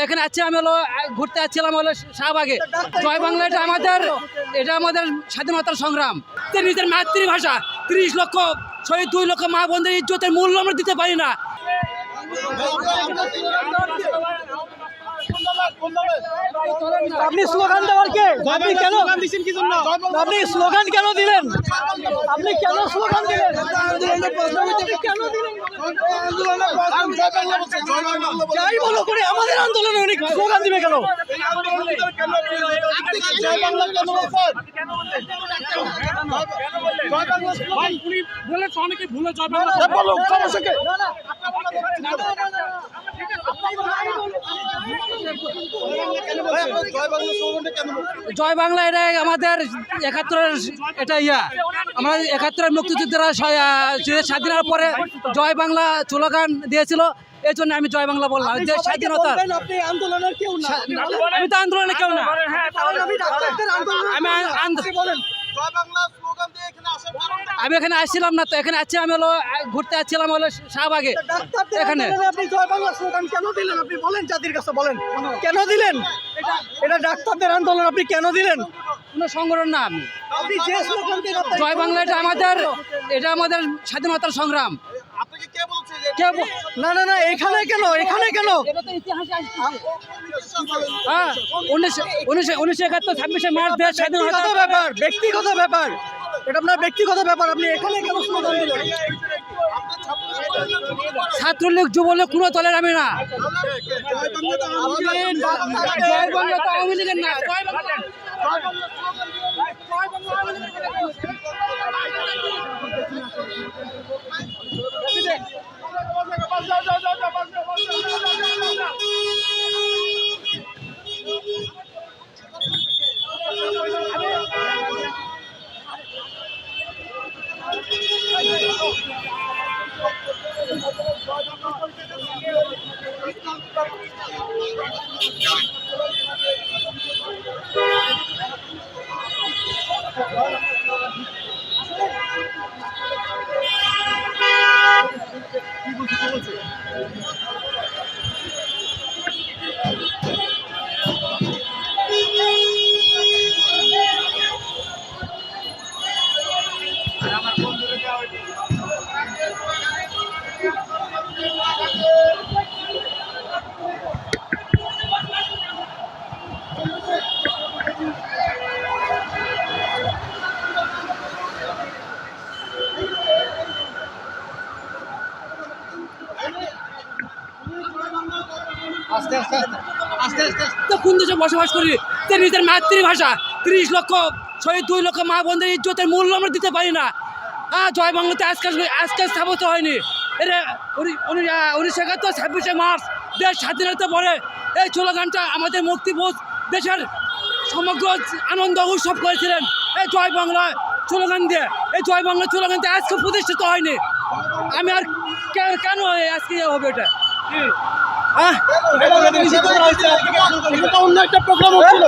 এখানে আছি আমি হলো ঘুরতে আসছিলাম হলো শাহবাগে। জয় বাংলা এটা আমাদের স্বাধীনতার সংগ্রাম। নিজের মাতৃভাষা 30 লক্ষ শহীদ 2 লক্ষ মা বোনদের ইজ্জতের মূল্য আমরা দিতে পারি না। আপনি স্লোগান দেওয়ার কে? আপনি কেন আপনি স্লোগান কেন দিলেন? আপনি কেন স্লোগান দিলেন? কেন দিলেন? যাই বলো করে আমাদের আন্দোলনে উনি স্লোগান দিবে কেন? জয় বাংলা এটা আমাদের 71-এর এটা আমরা 71-এর মুক্তিযোদ্ধারা স্বাধীনতার পরে জয় বাংলা স্লোগান দিয়েছিল, এই জন্য আমি জয় বাংলা বললাম। যে স্বাধীনতা আপনি আন্দোলনের কেউ না, আমি তো আন্দোলনে কেউ না, আমি এখানে আসছিলাম না তো, এখানে আছি আমি হলো ঘুরতে আসছিলাম হলো শাহবাগে। এখানে আপনি জয় বাংলা স্লোগান কেন দিলেন? আপনি বলেন, জাতির কাছে বলেন কেন দিলেন? এটা ডাক্তারদের আন্দোলন, আপনি কেন দিলেন? কোনো সংগঠন না, আমি আপনি যে স্লোগান দিলেন জয় বাংলা এটা আমাদের স্বাধীনতার সংগ্রাম। না না না, এখানে কেন? এখানে কেন? হ্যাঁ, 1971 26শে মার্চ দেশ স্বাধীন হয়। ব্যক্তিগত ব্যাপার, ব্যক্তিগত ব্যাপার, এটা আপনার ব্যক্তিগত ব্যাপার। আপনি এখানে কেন স্লোগান দিলেন? ছাত্রলীগ যুবলীগ কোনো দলের আমি না। জয় বাংলা তো আওয়ামী লীগের না। জয় বাংলা কোন দেশে বসবাস করি, নিজের মাতৃভাষা 30 লক্ষ শহীদ 2 লক্ষ মা বোনদের ইজ্জতের মূল্য আমরা দিতে পারি না। জয় বাংলাতে আজকে স্থাপিত হয়নি। এটা 1971 26শে মার্চ দেশ স্বাধীনতা পরে এই স্লোগানটা আমাদের মুক্তিবোধ দেশের সমগ্র আনন্দ উৎসব করেছিলেন এই জয় বাংলা স্লোগান দিয়ে। এই জয় বাংলা স্লোগান দিয়ে আজকে প্রতিষ্ঠিত হয়নি। আমি আর কেন আজকে হবে এটা? অন্য একটা প্রোগ্রাম হচ্ছিল,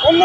অন্য